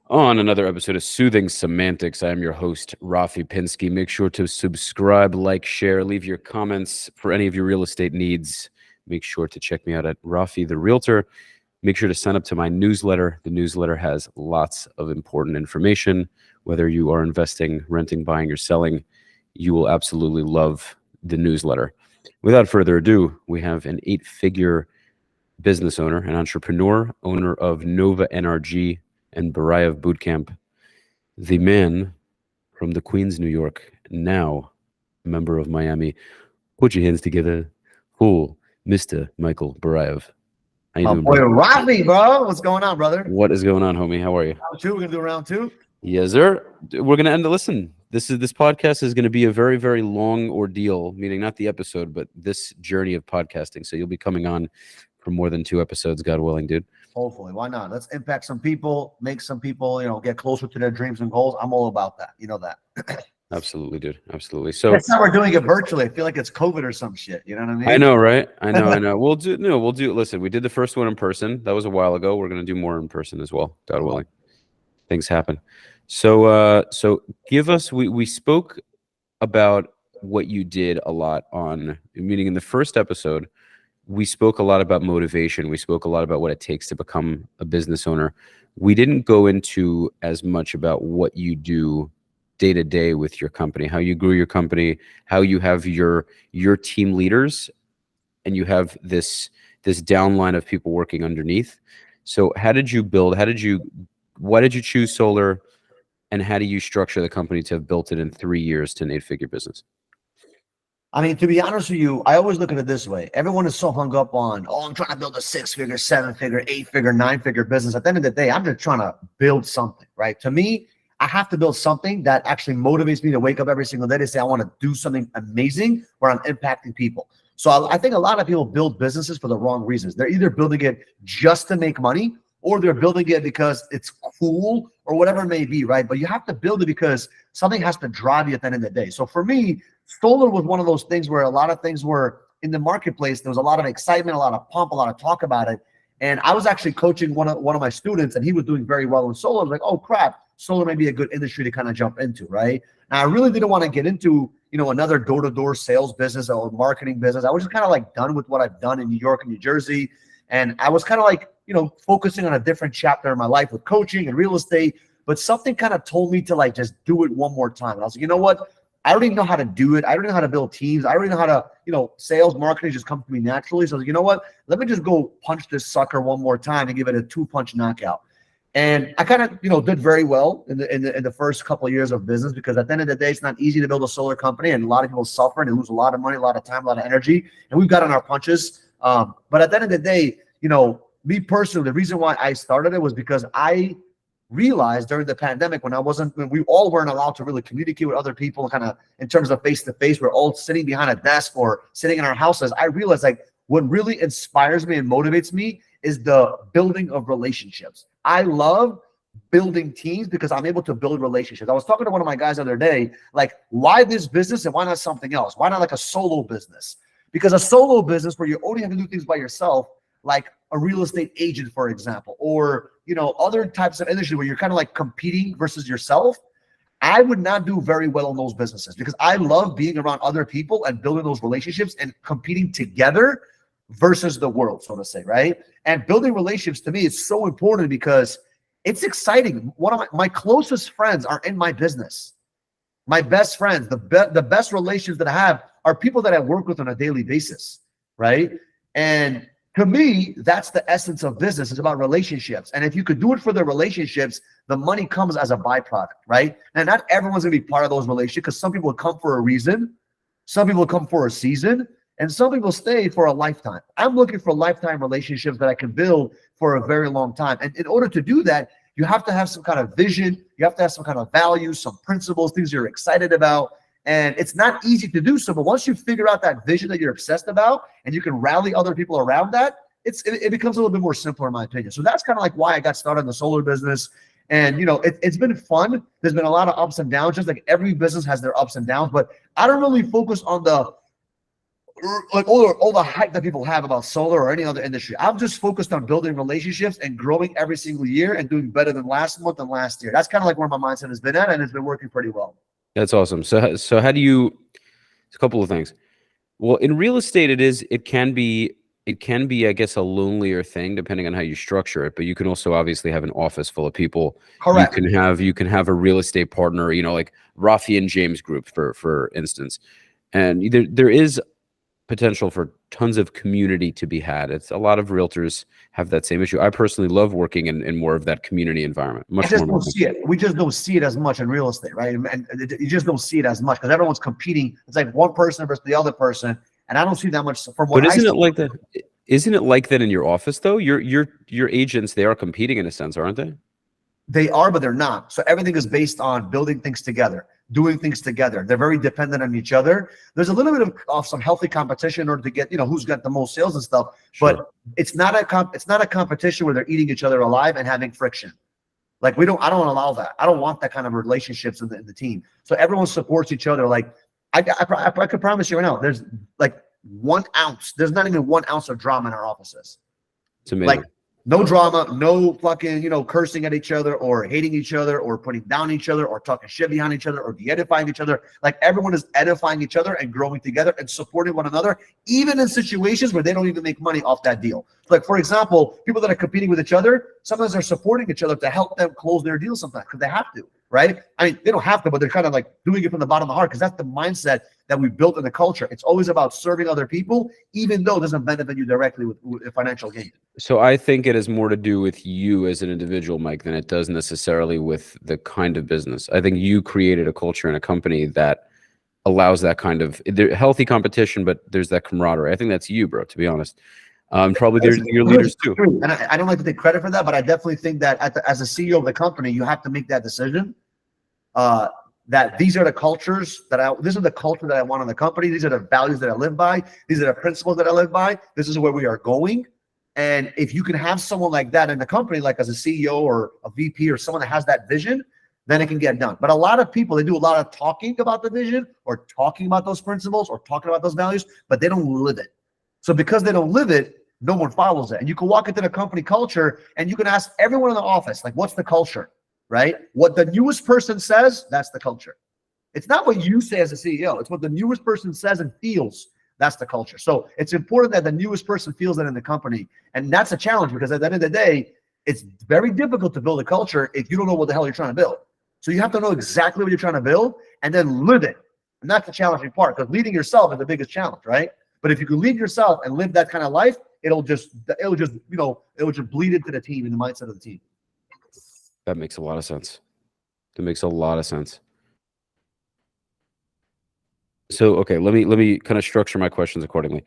On another episode of Soothing Semantics, I am your host, Rafi Pinsky. Make sure to subscribe, like, share, leave your comments for any of your real estate needs. Make sure to check me out at Rafi the Realtor. Make sure to sign up to my newsletter. The newsletter has lots of important information. Whether you are investing, renting, buying, or selling, you will absolutely love the newsletter. Without further ado, we have an 8-figure business owner, an entrepreneur, owner of Nova NRG and Barayev Bootcamp, the man from the Queens, New York, now a member of Miami. Put your hands together for Mr. Michael Barayev. How you doing, boy, bro? Rafi, bro. What's going on, brother? What is going on, homie? How are you? Round two. We're gonna do round two. Yes, sir. We're gonna end the listen. This podcast is gonna be a very, very long ordeal, meaning not the episode, but this journey of podcasting. So you'll be coming on for more than 2 episodes, God willing, dude. Hopefully, why not? Let's impact some people, make some people, get closer to their dreams and goals. I'm all about that. You know that. Absolutely, dude. Absolutely. So that's how we're doing it virtually. I feel like it's COVID or some shit. You know what I mean? I know, right? I know. We'll do. Listen, we did the first one in person. That was a while ago. We're gonna do more in person as well, God willing. Things happen. So give us. We spoke about what you did a lot on, meaning in the first episode. We spoke a lot about motivation. We spoke a lot about what it takes to become a business owner. We didn't go into as much about what you do day to day with your company, how you grew your company, how you have your team leaders, and you have this downline of people working underneath. So how did you build? Why did you choose solar? And how do you structure the company to have built it in 3 years to an 8-figure business? I mean, to be honest with you, I always look at it this way. Everyone is so hung up on, I'm trying to build a 6-figure, 7-figure, 8-figure, 9-figure business. At the end of the day, I'm just trying to build something, right? To me, I have to build something that actually motivates me to wake up every single day to say, I want to do something amazing where I'm impacting people. So I think a lot of people build businesses for the wrong reasons. They're either building it just to make money, or they're building it because it's cool or whatever it may be, right? But you have to build it because something has to drive you at the end of the day. So for me, solar was one of those things where a lot of things were in the marketplace. There was a lot of excitement, a lot of pump, a lot of talk about it. And I was actually coaching one of my students, and he was doing very well in solar. I was like, oh crap, solar may be a good industry to kind of jump into, right? Now I really didn't want to get into, another door-to-door sales business or marketing business. I was just kind of like done with what I've done in New York and New Jersey. And I was kind of like, focusing on a different chapter in my life with coaching and real estate. But something kind of told me to like just do it one more time. And I was like, you know what? I already know how to do it. I already know how to build teams. I already know how to, sales, marketing just comes to me naturally. So I was like, you know what? Let me just go punch this sucker one more time and give it a 2-punch knockout. And I kind of, did very well in the first couple of years of business, because at the end of the day, it's not easy to build a solar company, and a lot of people suffer and lose a lot of money, a lot of time, a lot of energy, and we've got on our punches. But at the end of the day, me personally, the reason why I started it was because I realized during the pandemic when we all weren't allowed to really communicate with other people kind of in terms of face-to-face, we're all sitting behind a desk or sitting in our houses. I realized like what really inspires me and motivates me is the building of relationships. I love building teams because I'm able to build relationships. I was talking to one of my guys the other day, like, why this business and why not something else? Why not like a solo business? Because a solo business where you only have to do things by yourself, like a real estate agent, for example, or, other types of industry where you're kind of like competing versus yourself, I would not do very well in those businesses, because I love being around other people and building those relationships and competing together versus the world, so to say, right? And building relationships to me is so important because it's exciting. One of my closest friends are in my business. My best friends, the best relations that I have are people that I work with on a daily basis, right? And to me, that's the essence of business. It's about relationships. And if you could do it for the relationships, the money comes as a byproduct, right? And not everyone's going to be part of those relationships, because some people come for a reason, some people come for a season, and some people stay for a lifetime. I'm looking for lifetime relationships that I can build for a very long time. And in order to do that, you have to have some kind of vision. You have to have some kind of values, some principles, things you're excited about. And it's not easy to do so, but once you figure out that vision that you're obsessed about and you can rally other people around that, it becomes a little bit more simpler, in my opinion. So that's kind of like why I got started in the solar business. And, it's been fun. There's been a lot of ups and downs, just like every business has their ups and downs, but I don't really focus on the like all the hype that people have about solar or any other industry. I'm just focused on building relationships and growing every single year and doing better than last month and last year. That's kind of like where my mindset has been at, and it's been working pretty well. That's awesome. So how do you? A couple of things. Well, in real estate, it can be, I guess, a lonelier thing depending on how you structure it. But you can also obviously have an office full of people. Correct. You can have a real estate partner, like Rafi and James group, for instance. And there is potential for tons of community to be had. It's a lot of realtors have that same issue. I personally love working in more of that community environment. We just don't see it as much in real estate, right? And you just don't see it as much because everyone's competing. It's like one person versus the other person, and I don't see that much from what. But isn't it like that? Isn't it like that in your office though? Your agents, they are competing in a sense, aren't they? They are, but they're not. So everything is based on building things together, doing things together. They're very dependent on each other. There's a little bit of some healthy competition in order to get, who's got the most sales and stuff. Sure. But it's not a competition where they're eating each other alive and having friction. Like I don't allow that. I don't want that kind of relationships in the team. So everyone supports each other. Like I could promise you right now, there's like 1 ounce. There's not even 1 ounce of drama in our offices. It's amazing. Like, no drama, no fucking, cursing at each other or hating each other or putting down each other or talking shit behind each other or de-edifying each other. Like everyone is edifying each other and growing together and supporting one another, even in situations where they don't even make money off that deal. Like, for example, people that are competing with each other, sometimes they're supporting each other to help them close their deals sometimes because they have to, right? I mean, they don't have to, but they're kind of like doing it from the bottom of the heart because that's the mindset that we built in the culture. It's always about serving other people, even though it doesn't benefit you directly with financial gain. So I think it has more to do with you as an individual, Mike, than it does necessarily with the kind of business. I think you created a culture in a company that allows that kind of healthy competition, but there's that camaraderie. I think that's you, bro, to be honest. Probably there's your leaders too. And I don't like to take credit for that, but I definitely think that as a CEO of the company, you have to make that decision. That these are the cultures this is the culture that I want in the company. These are the values that I live by. These are the principles that I live by. This is where we are going. And if you can have someone like that in the company, like as a CEO or a VP or someone that has that vision, then it can get done. But a lot of people, they do a lot of talking about the vision or talking about those principles or talking about those values, but they don't live it. So because they don't live it, no one follows it. And you can walk into the company culture and you can ask everyone in the office, like, what's the culture? Right? What the newest person says, that's the culture. It's not what you say as a CEO. It's what the newest person says and feels. That's the culture. So it's important that the newest person feels that in the company. And that's a challenge because at the end of the day, it's very difficult to build a culture if you don't know what the hell you're trying to build. So you have to know exactly what you're trying to build and then live it. And that's the challenging part because leading yourself is the biggest challenge, right? But if you can lead yourself and live that kind of life, it'll just bleed into the team and the mindset of the team. That makes a lot of sense. That makes a lot of sense. So, okay, let me kind of structure my questions accordingly.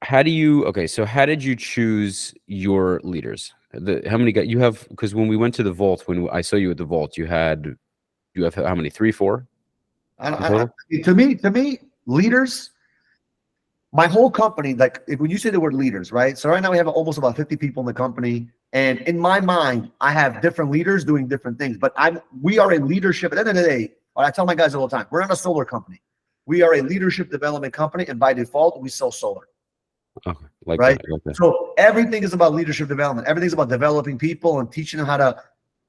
How did you choose your leaders? How many guys you have? Because when we went to the vault, when I saw you at the vault, you have how many? 3, 4? To me, leaders. My whole company, like when you say the word leaders, right? So right now we have almost about 50 people in the company. And in my mind, I have different leaders doing different things, but we are a leadership. At the end of the day, I tell my guys all the time, we're not a solar company. We are a leadership development company. And by default, we sell solar. Okay, like right? That. So everything is about leadership development. Everything's about developing people and teaching them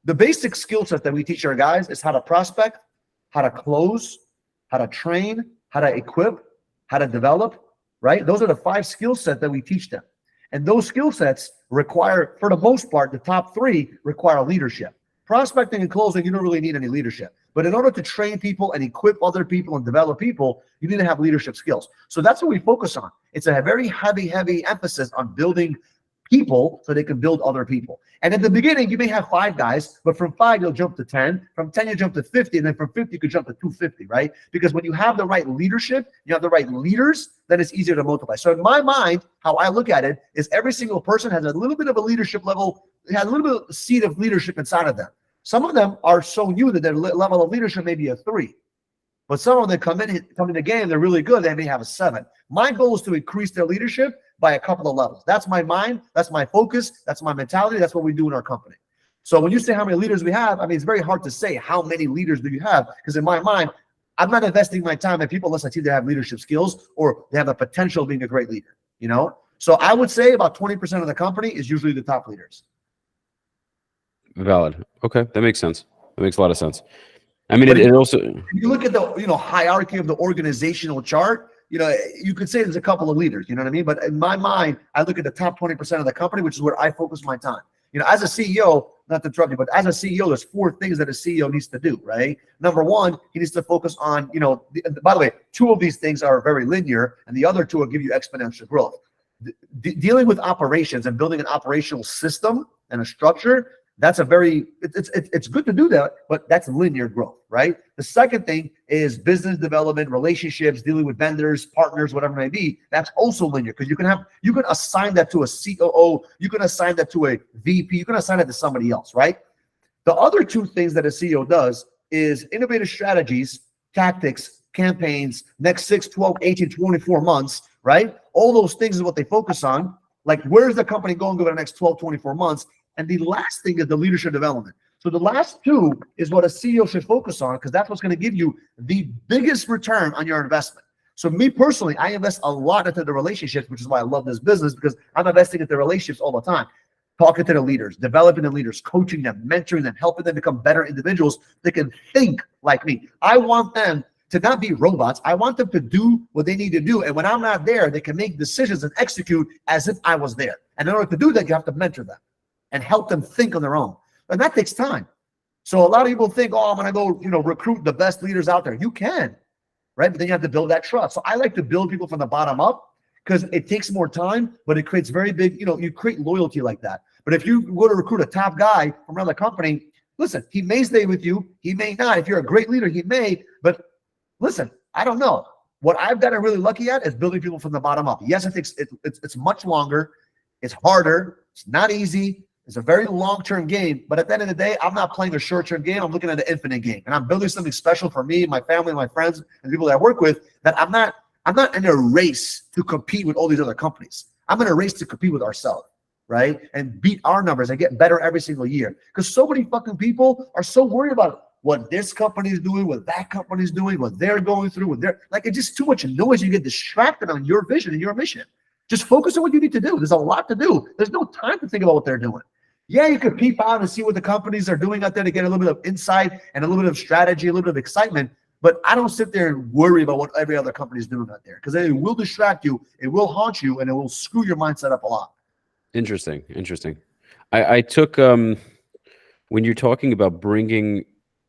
the basic skill set that we teach our guys is how to prospect, how to close, how to train, how to equip, how to develop, right? Those are the 5 skill sets that we teach them. And those skill sets require, for the most part, the top 3 require leadership. Prospecting and closing, you don't really need any leadership. But in order to train people and equip other people and develop people, you need to have leadership skills. So that's what we focus on. It's a very heavy emphasis on building people so they can build other people. And at the beginning, you may have 5 guys, but from 5, you'll jump to 10. From 10, you jump to 50. And then from 50, you could jump to 250, right? Because when you have the right leadership, you have the right leaders, then it's easier to multiply. So in my mind, how I look at it is every single person has a little bit of a leadership level, has a little bit of a seed of leadership inside of them. Some of them are so new that their level of leadership may be a 3. But some of them come in the game, they're really good, they may have a 7. My goal is to increase their leadership by a couple of levels. That's my mind, that's my focus, that's my mentality, that's what we do in our company. So when you say how many leaders we have, I mean, it's very hard to say how many leaders do you have, because in my mind, I'm not investing my time in people unless I see they have leadership skills or they have the potential of being a great leader, you know? So I would say about 20% of the company is usually the top leaders. Valid. Okay, that makes sense. That makes a lot of sense. I mean, But it also. if you look at the hierarchy of the organizational chart, you could say there's a couple of leaders, you know what I mean? But in my mind, I look at the top 20% of the company, which is where I focus my time. As a CEO, not to interrupt you, but as a CEO, there's 4 things that a CEO needs to do, right? Number 1, he needs to focus on, by the way, 2 of these things are very linear, and the other 2 will give you exponential growth. Dealing with operations and building an operational system and a structure, that's it's good to do that, but that's linear growth, right? The second thing is business development, relationships, dealing with vendors, partners, whatever it may be. That's also linear because you can assign that to a COO, you can assign that to a VP, you can assign it to somebody else, right? The other 2 things that a CEO does is innovative strategies, tactics, campaigns, next 6, 12, 18, 24 months, right? All those things is what they focus on. Like, where's the company going over the next 12, 24 months? And the last thing is the leadership development. So the last 2 is what a CEO should focus on because that's what's going to give you the biggest return on your investment. So me personally, I invest a lot into the relationships, which is why I love this business because I'm investing into relationships all the time. Talking to the leaders, developing the leaders, coaching them, mentoring them, helping them become better individuals that can think like me. I want them to not be robots. I want them to do what they need to do. And when I'm not there, they can make decisions and execute as if I was there. And in order to do that, you have to mentor them and help them think on their own. And that takes time. So a lot of people think, I'm going to go, recruit the best leaders out there. You can, right? But then you have to build that trust. So I like to build people from the bottom up because it takes more time, but it creates very big, you create loyalty like that. But if you go to recruit a top guy from another company, listen, he may stay with you. He may not. If you're a great leader, he may. But listen, I don't know. What I've gotten really lucky at is building people from the bottom up. Yes, it's much longer. It's harder. It's not easy. It's a very long-term game, but at the end of the day, I'm not playing a short-term game. I'm looking at an infinite game, and I'm building something special for me, my family, my friends, and the people that I work with. That I'm not in a race to compete with all these other companies. I'm in a race to compete with ourselves, right? And beat our numbers and get better every single year. Because so many fucking people are so worried about what this company is doing, what that company is doing, what they're going through, it's just too much noise. You get distracted on your vision and your mission. Just focus on what you need to do. There's a lot to do. There's no time to think about what they're doing. Yeah, you could peep out and see what the companies are doing out there to get a little bit of insight and a little bit of strategy, a little bit of excitement. But I don't sit there and worry about what every other company is doing out there because it will distract you, it will haunt you, and it will screw your mindset up a lot. Interesting. I took when you're talking about bringing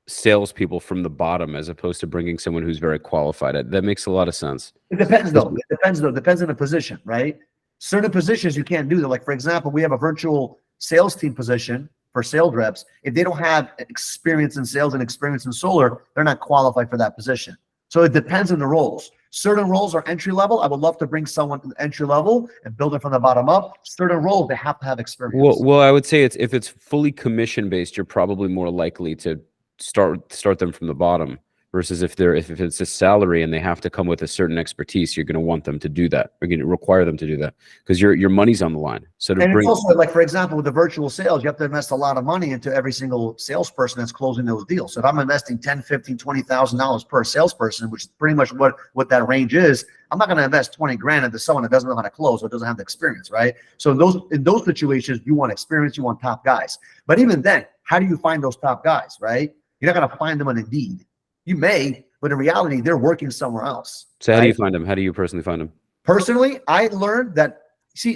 salespeople from the bottom as opposed to bringing someone who's very qualified, that makes a lot of sense. It depends though. It depends on the position, right? Certain positions you can't do that. Like for example, we have a virtual sales team position for sales reps. If they don't have experience in sales and experience in solar, they're not qualified for that position. So it depends on the roles. Certain roles are entry level. I would love to bring someone to entry level and build it from the bottom up. Certain roles, they have to have experience. Well, I would say if it's fully commission based, you're probably more likely to start them from the bottom versus if it's a salary and they have to come with a certain expertise, you're going to want them to do that. You're going to require them to do that because your money's on the line. So it's also like, for example, with the virtual sales, you have to invest a lot of money into every single salesperson that's closing those deals. So if I'm investing $10,000, $15,000, $20,000 per salesperson, which is pretty much what that range is, I'm not going to invest 20 grand into someone that doesn't know how to close or doesn't have the experience, right? So in those situations, you want experience, you want top guys. But even then, how do you find those top guys, right? You're not going to find them on Indeed. You may, but in reality, they're working somewhere else. So how do you find them? How do you personally find them? Personally, I learned that,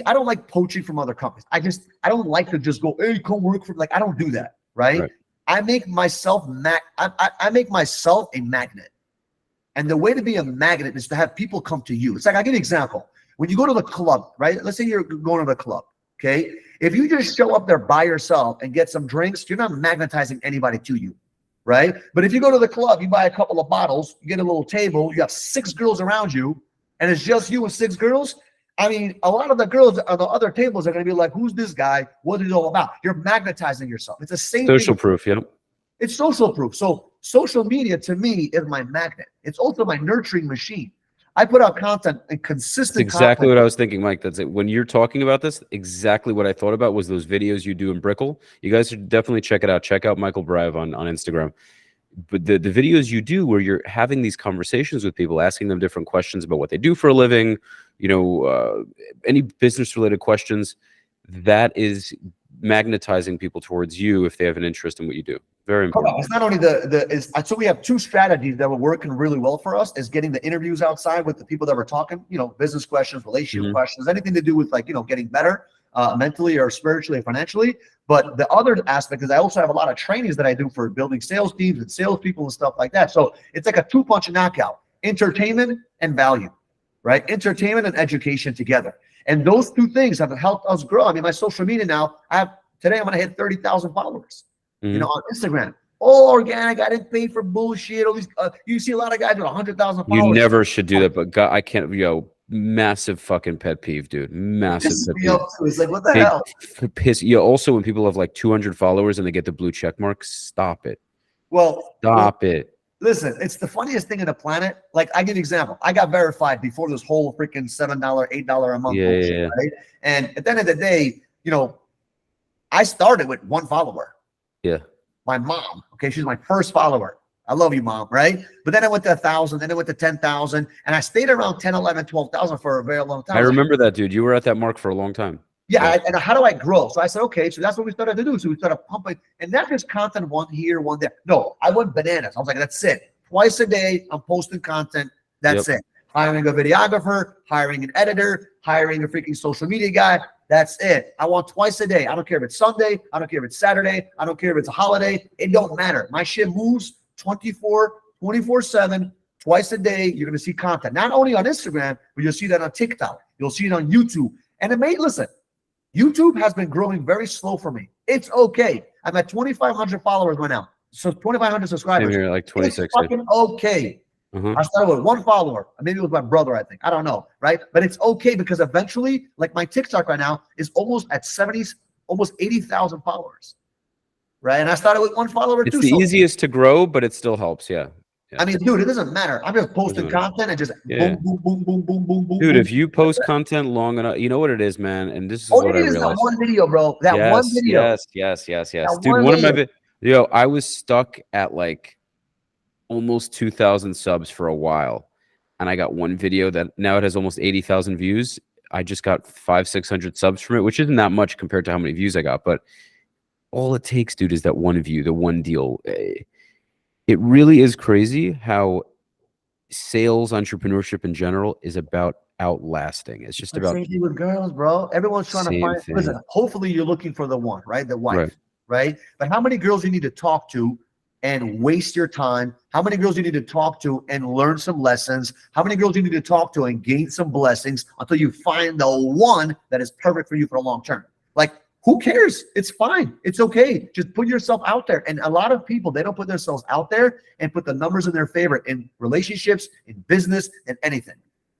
I don't like poaching from other companies. I don't like to just go, hey, come work for, I don't do that, right? I make myself I make myself a magnet. And the way to be a magnet is to have people come to you. It's like, I'll give you an example. When you go to the club, right? Let's say you're going to the club, okay? If you just show up there by yourself and get some drinks, you're not magnetizing anybody to you. Right? But if you go to the club, you buy a couple of bottles, you get a little table, you have 6 girls around you, and it's just you and 6 girls. I mean, a lot of the girls on the other tables are going to be like, who's this guy? What is it all about? You're magnetizing yourself. It's the same social proof, yeah. It's social proof. So social media to me is my magnet. It's also my nurturing machine. I put out content and consistent That's exactly what I was thinking, Mike. That's it. When you're talking about this, exactly what I thought about was those videos you do in Brickle. You guys should definitely check it out. Check out Michael Barayev on Instagram. but the videos you do where you're having these conversations with people, asking them different questions about what they do for a living, you know, any business related questions, that is magnetizing people towards you if they have an interest in what you do. Very important. It's not only so we have two strategies that were working really well for us, is getting the interviews outside with the people that were talking, you know, business questions, relationship questions, anything to do with, like, you know, getting better mentally or spiritually or financially. But the other aspect is I also have a lot of trainings that I do for building sales teams and salespeople and stuff like that. So it's like a two-punch knockout: entertainment and value, right? Entertainment and education together. And those two things have helped us grow. I mean, my social media now, today I'm going to hit 30,000 followers. You know, on Instagram, all organic. I didn't pay for bullshit. All these, you see a lot of guys with 100,000 followers. You never should do that, but God, I can't. Massive fucking pet peeve, dude. Massive pet peeve. It's like, what the hell? Piss. Also, when people have like 200 followers and they get the blue check mark, stop it. Well, stop it. Listen, it's the funniest thing in the planet. Like, I give you an example. I got verified before this whole freaking $7, $8 a month bullshit, right? And at the end of the day, you know, I started with one follower. Yeah. My mom. Okay. She's my first follower. I love you, Mom. Right. But then I went to 1,000, then I went to 10,000, and I stayed around 10, 11, 12,000 for a very long time. I remember that, dude. You were at that mark for a long time. Yeah. And how do I grow? So I said, okay, so that's what we started to do. So we started pumping, and not just content one here, one there. No, I went bananas. I was like, that's it. Twice a day, I'm posting content. That's it. Hiring a videographer, hiring an editor, hiring a freaking social media guy. That's it. I want twice a day. I don't care if it's Sunday. I don't care if it's Saturday. I don't care if it's a holiday. It don't matter. My shit moves 24/7, twice a day. You're going to see content, not only on Instagram, but you'll see that on TikTok. You'll see it on YouTube. And listen, YouTube has been growing very slow for me. It's okay. I'm at 2,500 followers right now. So 2,500 subscribers. Here, like 26. It's fucking okay. I started with one follower. Maybe it was my brother, I think. I don't know, right? But it's okay, because eventually, like, my TikTok right now is almost at 70, almost 80,000 followers, right? And I started with one follower too. It's the easiest to grow, but it still helps. Yeah. I mean, dude, it doesn't matter. I'm just posting content and just boom, boom, boom, boom, boom, boom, boom. Dude, if you post content long enough, you know what it is, man. And this is what I realized. That one video, bro. That one video. Yes. Dude, one of my I was stuck at like almost 2,000 subs for a while, and I got one video that now it has almost 80,000 views. I just got 500-600 subs from it, which isn't that much compared to how many views I got, but all it takes, dude, is that one view, the one deal. It really is crazy how sales, entrepreneurship in general is about outlasting. It's just about same thing with girls, bro. Everyone's trying to find. Listen, hopefully you're looking for the one, right? The wife, right? But how many girls you need to talk to and waste your time? How many girls you need to talk to and learn some lessons? How many girls you need to talk to and gain some blessings until you find the one that is perfect for you for the long term? Like, who cares? It's fine. It's okay. Just put yourself out there. And a lot of people, they don't put themselves out there and put the numbers in their favor in relationships, in business, and anything,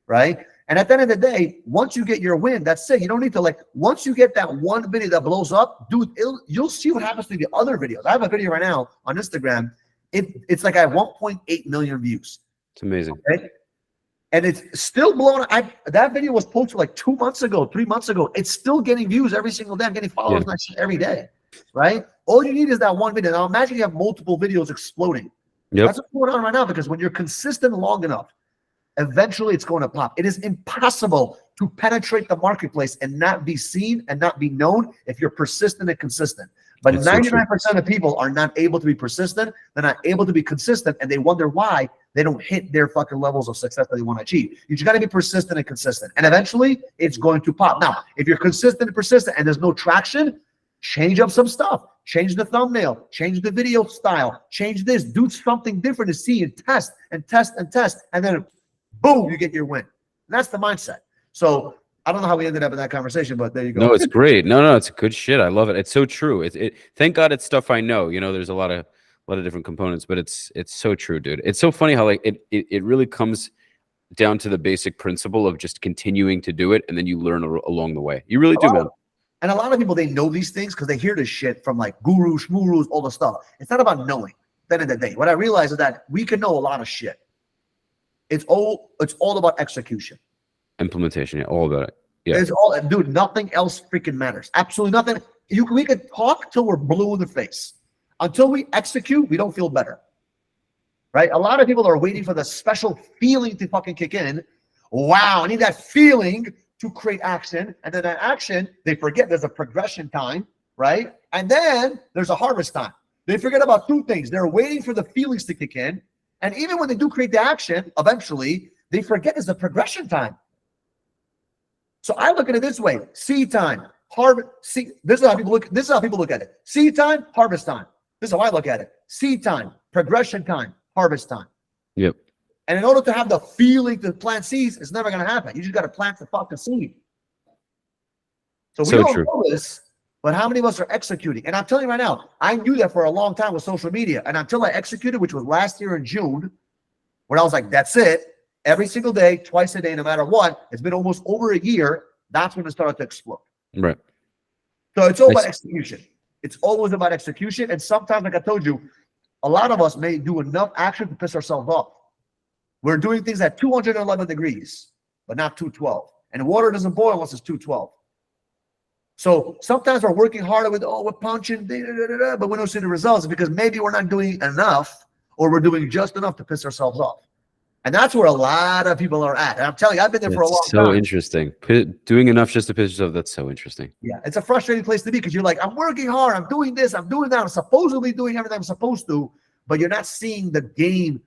right? And at the end of the day, once you get your win, that's it. You don't need to, like, once you get that one video that blows up, dude, you'll see what happens to the other videos. I have a video right now on Instagram. It's like I have 1.8 million views. It's amazing. Okay? And it's still blowing. That video was posted like 2 months ago, 3 months ago. It's still getting views every single day. I'm getting followers every day, right? All you need is that one video. Now imagine you have multiple videos exploding. That's what's going on right now, because when you're consistent long enough, eventually it's going to pop. It is impossible to penetrate the marketplace and not be seen and not be known if you're persistent and consistent. But 99% of people are not able to be persistent. They're not able to be consistent, and they wonder why they don't hit their fucking levels of success that they want to achieve. You just got to be persistent and consistent, and eventually it's going to pop. Now, if you're consistent and persistent and there's no traction, change up some stuff. Change the thumbnail, change the video style, change this, do something different to see and test and test and test, and then boom, you get your win. And that's the mindset. So I don't know how we ended up in that conversation, but there you go. No, it's great. No, it's good shit. I love it. It's so true. Thank God it's stuff I know. You know, there's a lot of different components, but it's so true, dude. It's so funny how like it really comes down to the basic principle of just continuing to do it, and then you learn along the way. You really do, man. And a lot of people, they know these things because they hear this shit from like gurus, shmurus, all the stuff. It's not about knowing. At the end of the day, what I realize is that we can know a lot of shit. It's all about execution. Implementation, all about it. Yeah. It's all, dude, nothing else freaking matters. Absolutely nothing. We could talk till we're blue in the face. Until we execute, we don't feel better. right? A lot of people are waiting for the special feeling to fucking kick in. Wow, I need that feeling to create action. And then that action, they forget there's a progression time, right? And then there's a harvest time. They forget about two things. They're waiting for the feelings to kick in. And even when they do create the action, eventually, they forget there's a progression time. So I look at it this way: seed time, harvest. See, this is how people look. This is how people look at it: seed time, harvest time. This is how I look at it: seed time, progression time, harvest time. Yep. And in order to have the feeling to plant seeds, it's never going to happen. You just got to plant the fucking seed. So we all know this, but how many of us are executing? And I'm telling you right now, I knew that for a long time with social media. And until I executed, which was last year in June, when I was like, that's it. Every single day, twice a day, no matter what. It's been almost over a year. That's when it started to explode. Right. So it's all about execution. It's always about execution. And sometimes, like I told you, a lot of us may do enough action to piss ourselves off. We're doing things at 211 degrees, but not 212. And water doesn't boil unless it's 212. So sometimes we're working harder with, we're punching, but we don't see the results because maybe we're not doing enough, or we're doing just enough to piss ourselves off. And that's where a lot of people are at. And I'm telling you, I've been there for a long time. So interesting. Doing enough just to piss yourself, that's so interesting. Yeah, it's a frustrating place to be because you're like, I'm working hard, I'm doing this, I'm doing that, I'm supposedly doing everything I'm supposed to, but you're not seeing the game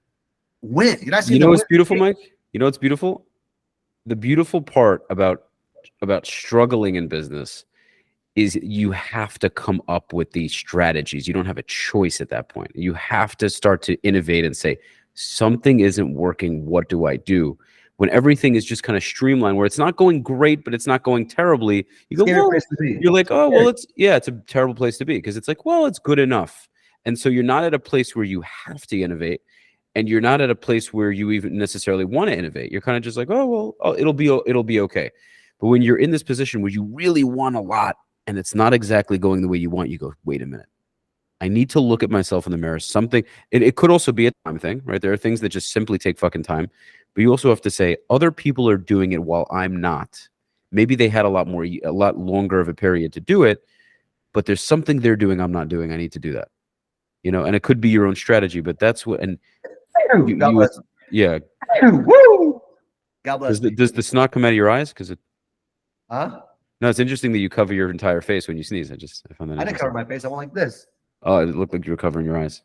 win. You're not seeing. You know what's beautiful, Mike? You know what's beautiful? The beautiful part about struggling in business is you have to come up with these strategies. You don't have a choice at that point. You have to start to innovate and say, something isn't working. What do I do? When everything is just kind of streamlined, where it's not going great, but it's not going terribly, you go, well, you're like, oh, well, it's a terrible place to be, because it's like, well, it's good enough. And so you're not at a place where you have to innovate, and you're not at a place where you even necessarily want to innovate. You're kind of just like, oh, well, it'll be okay. But when you're in this position where you really want a lot and it's not exactly going the way you want, you go, wait a minute. I need to look at myself in the mirror. Something, it could also be a time thing, right? There are things that just simply take fucking time. But you also have to say, other people are doing it while I'm not. Maybe they had a lot longer of a period to do it, but there's something they're doing I'm not doing. I need to do that. You know, and it could be your own strategy, but that's what, and yeah. Woo! God bless. Does the snot come out of your eyes? Because Huh? No, it's interesting that you cover your entire face when you sneeze. I found that I didn't cover my face. I went like this. Oh, it looked like you were covering your eyes.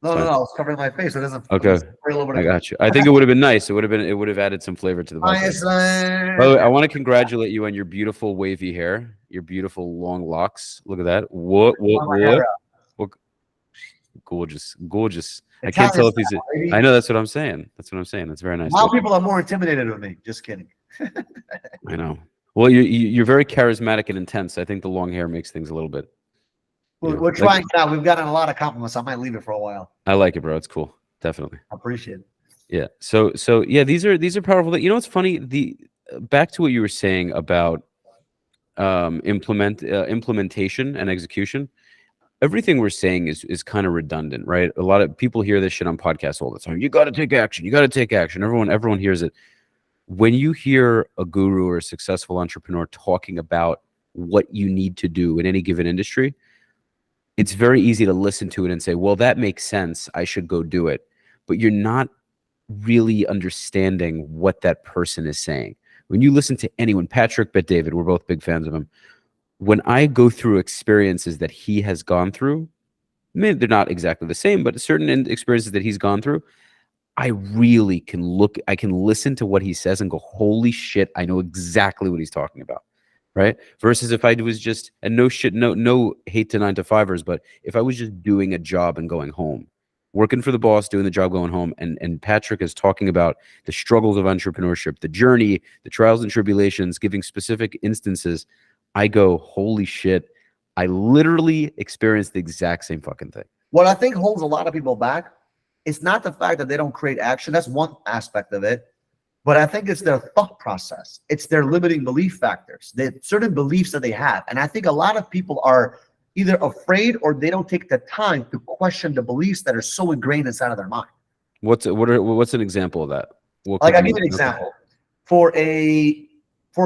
No, I was covering my face. So it doesn't. Okay. I got you. I think it would have been nice. It would have added some flavor to the podcast. By the way, I want to congratulate you on your beautiful wavy hair, your beautiful long locks. Look at that. What? Gorgeous. I can't tell if he's. I know, that's what I'm saying. That's very nice. Now people are more intimidated with me. Just kidding. I know. Well, you're very charismatic and intense. I think the long hair makes things a little bit. We're trying it out. We've gotten a lot of compliments. I might leave it for a while. I like it, bro. It's cool. Definitely. I appreciate it. Yeah. So yeah, these are powerful. You know what's funny? Back to what you were saying about implementation and execution. Everything we're saying is kind of redundant, right? A lot of people hear this shit on podcasts all the time. You got to take action. You got to take action. Everyone hears it. When you hear a guru or a successful entrepreneur talking about what you need to do in any given industry, it's very easy to listen to it and say, well, that makes sense. I should go do it. But you're not really understanding what that person is saying. When you listen to anyone, Patrick Bet-David, we're both big fans of him. When I go through experiences that he has gone through, maybe they're not exactly the same, but certain experiences that he's gone through, I really can listen to what he says and go, holy shit, I know exactly what he's talking about. Right? Versus if I was just, and no hate to 9-to-5ers, but if I was just doing a job and going home, working for the boss, doing the job, going home, and Patrick is talking about the struggles of entrepreneurship, the journey, the trials and tribulations, giving specific instances, I go, holy shit, I literally experienced the exact same fucking thing. What I think holds a lot of people back, it's not the fact that they don't create action. That's one aspect of it. But I think it's their thought process. It's their limiting belief factors, the certain beliefs that they have. And I think a lot of people are either afraid or they don't take the time to question the beliefs that are so ingrained inside of their mind. What's an example of that? Like, I'll give you an example. For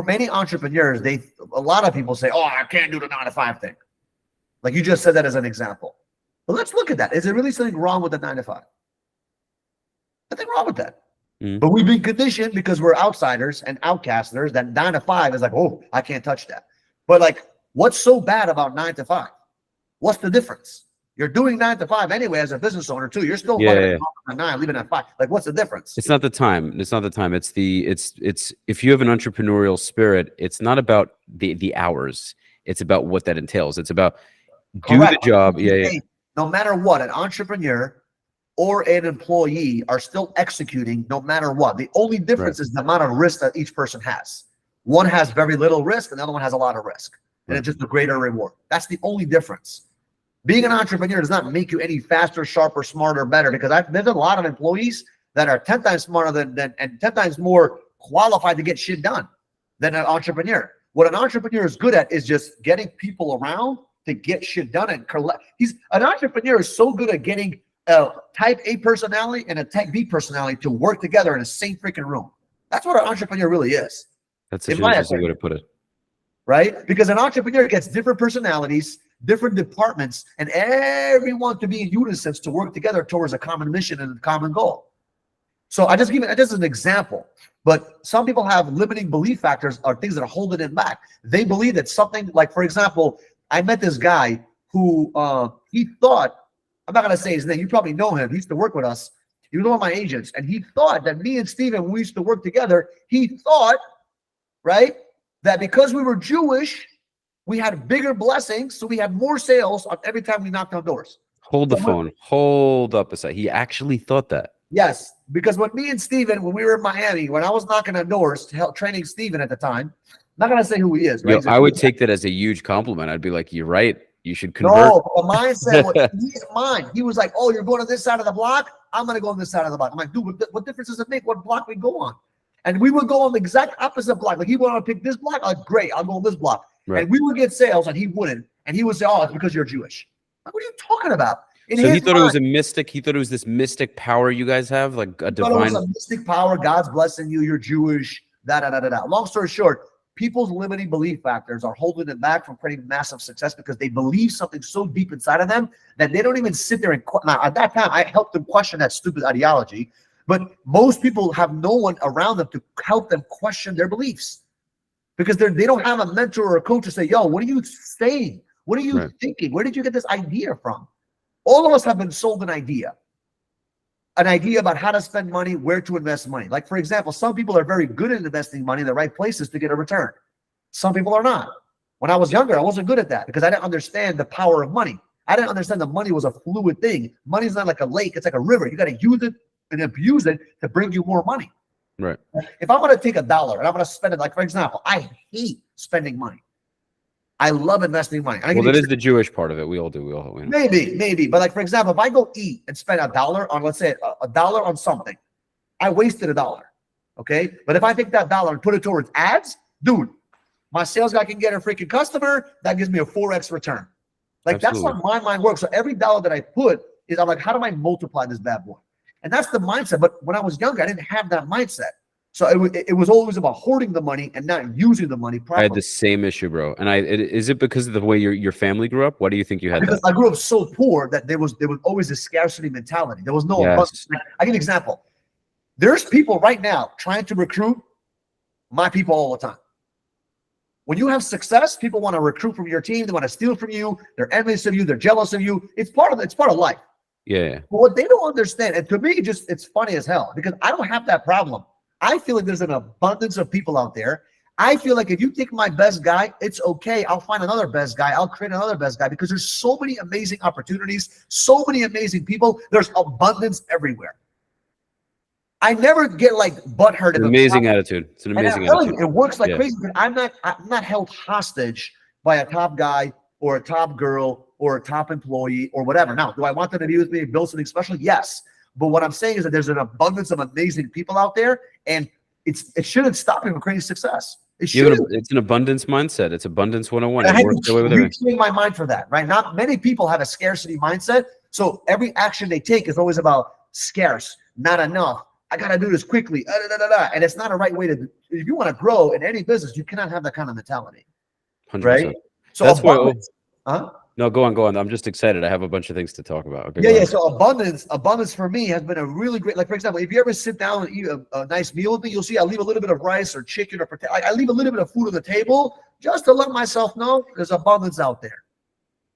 many entrepreneurs, a lot of people say, oh, I can't do the 9-to-5 thing. Like you just said that as an example. But let's look at that. Is there really something wrong with the 9-to-5? Nothing wrong with that. Mm. But we've been conditioned because we're outsiders and outcasters that 9 to 5 is like, oh, I can't touch that. But like, what's so bad about 9 to 5? What's the difference? You're doing 9 to 5 anyway as a business owner too. You're still at 9, leaving at 5. Like, what's the difference? It's not the time. It's not the time. It's if you have an entrepreneurial spirit, it's not about the hours. It's about what that entails. It's about do the job. Yeah. No matter what, an entrepreneur or an employee are still executing no matter what. The only difference is the amount of risk that each person has. One has very little risk and the other one has a lot of risk. And it's just a greater reward. That's the only difference. Being an entrepreneur does not make you any faster, sharper, smarter, better, because there's a lot of employees that are 10 times smarter and 10 times more qualified to get shit done than an entrepreneur. What an entrepreneur is good at is just getting people around to get shit done and collect. An entrepreneur is so good at getting a type A personality and a type B personality to work together in the same freaking room. That's what an entrepreneur really is. That's such an interesting way to put it. Right? Because an entrepreneur gets different personalities, different departments, and everyone to be in unison to work together towards a common mission and a common goal. So I just give it as an example. But some people have limiting belief factors or things that are holding them back. They believe that something like, for example, I met this guy who he thought, I'm not going to say his name. You probably know him. He used to work with us. He was one of my agents. And he thought that me and Steven, when we used to work together, he thought, right, that because we were Jewish, we had bigger blessings, so we had more sales on every time we knocked on doors. Hold the phone. Hold up a second. He actually thought that. Yes, because when me and Steven, when we were in Miami, when I was knocking on doors to help training Steven at the time, I'm not going to say who he is. Right? Yo, I would take that as a huge compliment. I'd be like, you're right. You should convert. No, the mindset was his mind. He was like, oh, you're going to this side of the block? I'm going to go on this side of the block. I'm like, dude, what difference does it make what block we go on? And we would go on the exact opposite block. Like, he wanted to pick this block. I'm like, great, I'll go on this block. Right. And we would get sales and he wouldn't. And he would say, oh, it's because you're Jewish. Like, what are you talking about? So he thought it was a mystic. He thought it was this mystic power you guys have, like a divine. It was a mystic power. God's blessing you. You're Jewish. Long story short, people's limiting belief factors are holding them back from creating massive success because they believe something so deep inside of them that they don't even sit there and. Now, at that time, I helped them question that stupid ideology. But most people have no one around them to help them question their beliefs because they don't have a mentor or a coach to say, yo, what are you saying? What are you thinking? Where did you get this idea from? All of us have been sold an idea about how to spend money, where to invest money. Like, for example, some people are very good at investing money in the right places to get a return. Some people are not. When I was younger, I wasn't good at that because I didn't understand the power of money. I didn't understand that money was a fluid thing. Money's not like a lake. It's like a river. You got to use it and abuse it to bring you more money. Right. If I'm going to take $1 and I'm going to spend it, like, for example, I hate spending money. I love investing money. Well, that is the Jewish part of it. We all do. We all maybe. But like, for example, if I go eat and spend $1 on, let's say $1 on something, I wasted $1. Okay. But if I take that $1 and put it towards ads, dude, my sales guy can get a freaking customer. That gives me a 4x return. Like, absolutely. That's how my mind works. So every $1 that I put is, I'm like, how do I multiply this bad boy? And that's the mindset. But when I was younger, I didn't have that mindset. So it was always about hoarding the money and not using the money properly. I had the same issue, bro. And is it because of the way your family grew up? Why do you think you had because that? I grew up so poor that there was always a scarcity mentality. There was no abundance. I give you an example. There's people right now trying to recruit my people all the time. When you have success, people want to recruit from your team. They want to steal from you. They're envious of you. They're jealous of you. It's part of life. Yeah. But what they don't understand, and to me, it's funny as hell because I don't have that problem. I feel like there's an abundance of people out there. I feel like if you take my best guy, it's okay. I'll find another best guy. I'll create another best guy because there's so many amazing opportunities, so many amazing people. There's abundance everywhere. I never get like butthurt. An amazing attitude. It's an amazing attitude. It works like crazy. I'm not held hostage by a top guy or a top girl or a top employee or whatever. Now, do I want them to be with me and build something special? Yes. But what I'm saying is that there's an abundance of amazing people out there, and it shouldn't stop you from creating success. It's an abundance mindset. It's abundance 101. I had to retrain my mind for that, right? Not many people have a scarcity mindset, so every action they take is always about scarce, not enough. I got to do this quickly, and it's not a right way to. If you want to grow in any business, you cannot have that kind of mentality, 100%. Right? So that's why. No, go on, go on. I'm just excited. I have a bunch of things to talk about. Okay, Yeah, go yeah. on. So abundance for me has been a really great. Like for example, if you ever sit down and eat a nice meal with me, you'll see I leave a little bit of rice or chicken or potato. I leave a little bit of food on the table just to let myself know there's abundance out there,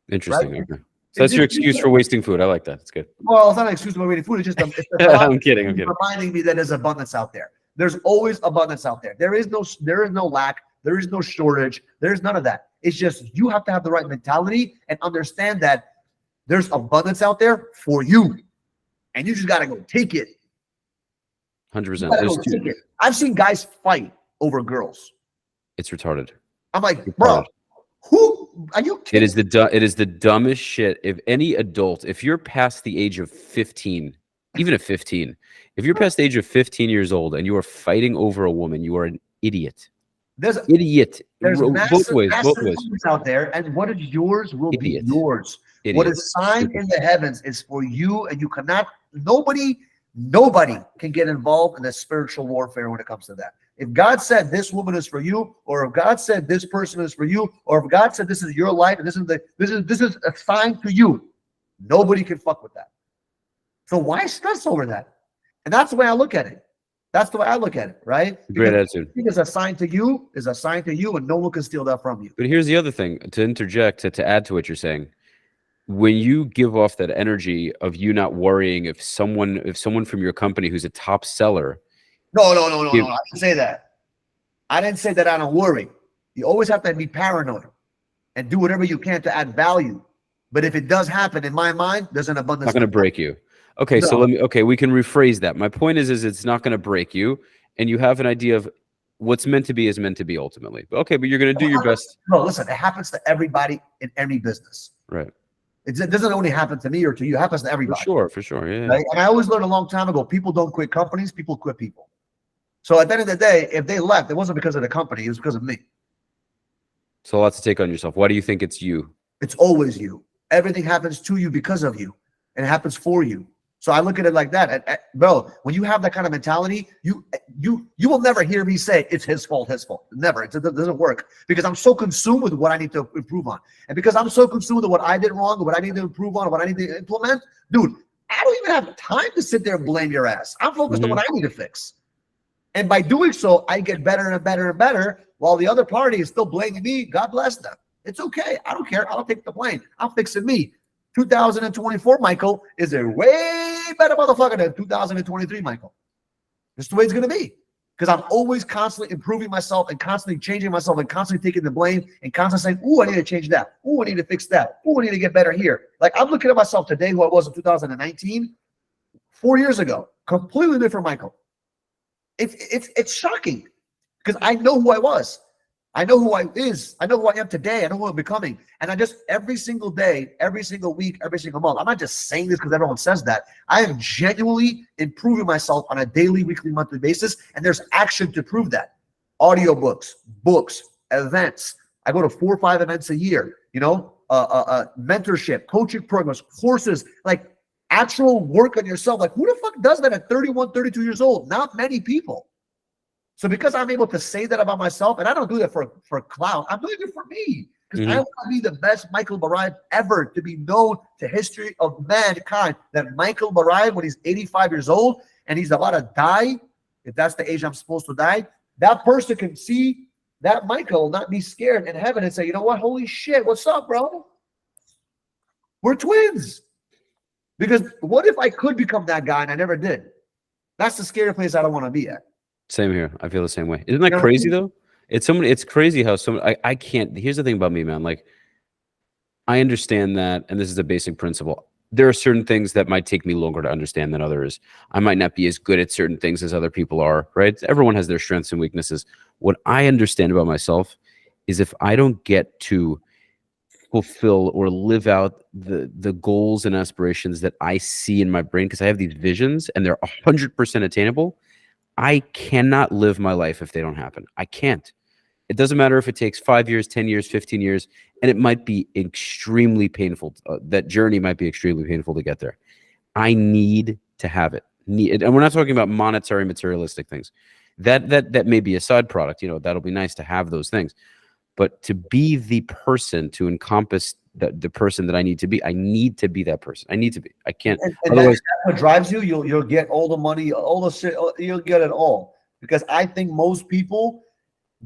right? Interesting. Okay. So that's your excuse for wasting food. I like that. It's good. Well, it's not an excuse for waiting food. It's just it's I'm kidding. I'm kidding. reminding me that there's abundance out there. There's always abundance out there. There is no lack. There is no shortage. There's none of that. It's just you have to have the right mentality and understand that there's abundance out there for you, and you just got to go take it. 100%. I've seen guys fight over girls. It's retarded. I'm like, bro, who are you kidding? It is the dumbest shit. If any adult, if you're past the age of 15, even at 15, if you're past the age of 15 years old and you are fighting over a woman, you are an idiot. There's both ways out there, and what is yours will Idiot. be yours. Idiot. What is signed in the heavens is for you, and you cannot. Nobody can get involved in the spiritual warfare when it comes to that. If God said this woman is for you, or if God said this person is for you, or if God said this is your life and this is assigned to you, nobody can fuck with that. So why stress over that? And that's the way I look at it. That's the way I look at it, right? Great attitude. Is assigned to you, and no one can steal that from you. But here's the other thing to interject, to add to what you're saying. When you give off that energy of you not worrying if someone from your company who's a top seller. No. I didn't say that. I didn't say that I don't worry. You always have to be paranoid and do whatever you can to add value. But if it does happen, in my mind, there's an abundance. Not going to break you. Okay, No. so we can rephrase that. My point is it's not going to break you, and you have an idea of what's meant to be is meant to be ultimately. Okay, but you're going to do your best. No, listen, it happens to everybody in every business. Right. It doesn't only happen to me or to you. It happens to everybody. For sure. Yeah. Right? And I always learned a long time ago, people don't quit companies, people quit people. So at the end of the day, if they left, it wasn't because of the company, it was because of me. So lots to take on yourself. Why do you think it's you? It's always you. Everything happens to you because of you, and it happens for you. So I look at it like that. And, bro, when you have that kind of mentality, you will never hear me say it's his fault. Never. It doesn't work, because I'm so consumed with what I need to improve on. And because I'm so consumed with what I did wrong, what I need to improve on, what I need to implement, dude, I don't even have time to sit there and blame your ass. I'm focused on what I need to fix. And by doing so, I get better and better and better, while the other party is still blaming me. God bless them. It's okay. I don't care. I'll take the blame. I'm fixing me. 2024 Michael is a way better motherfucker than 2023 Michael. That's the way it's going to be, because I'm always constantly improving myself and constantly changing myself and constantly taking the blame and constantly saying, "Ooh, I need to change that. Ooh, I need to fix that. Ooh, I need to get better here." Like, I'm looking at myself today, who I was in 2019, 4 years ago, completely different Michael. It's shocking, because I know who I was. I know who I know who I am today. I know who I'm becoming. And I just, every single day, every single week, every single month, I'm not just saying this because everyone says that. I am genuinely improving myself on a daily, weekly, monthly basis. And there's action to prove that. Audiobooks, books, events. I go to 4 or 5 events a year, mentorship, coaching programs, courses, like actual work on yourself. Like, who the fuck does that at 31, 32 years old? Not many people. So because I'm able to say that about myself, and I don't do that for clout, I'm doing it for me. Because I want to be the best Michael Barayev ever, to be known to history of mankind. That Michael Barayev, when he's 85 years old and he's about to die, if that's the age I'm supposed to die, that person can see that Michael, not be scared in heaven and say, "You know what? Holy shit, what's up, bro? We're twins." Because what if I could become that guy and I never did? That's the scary place I don't want to be at. Same here. I feel the same way. Isn't that crazy though? It's crazy how I can't. Here's the thing about me, man. Like, I understand that, and this is a basic principle. There are certain things that might take me longer to understand than others. I might not be as good at certain things as other people are, right? Everyone has their strengths and weaknesses. What I understand about myself is if I don't get to fulfill or live out the goals and aspirations that I see in my brain, because I have these visions and they're 100% attainable, I cannot live my life if they don't happen. I can't. It doesn't matter if it takes 5 years, 10 years, 15 years, and it might be extremely painful. That journey might be extremely painful to get there. I need to have it. And we're not talking about monetary, materialistic things. That may be a side product. That'll be nice to have those things. But to be the person to encompass the person that I need to be. I need to be that person. I need to be. I can't. And Otherwise, that's what drives you. You'll get all the money, all the shit. You'll get it all, because I think most people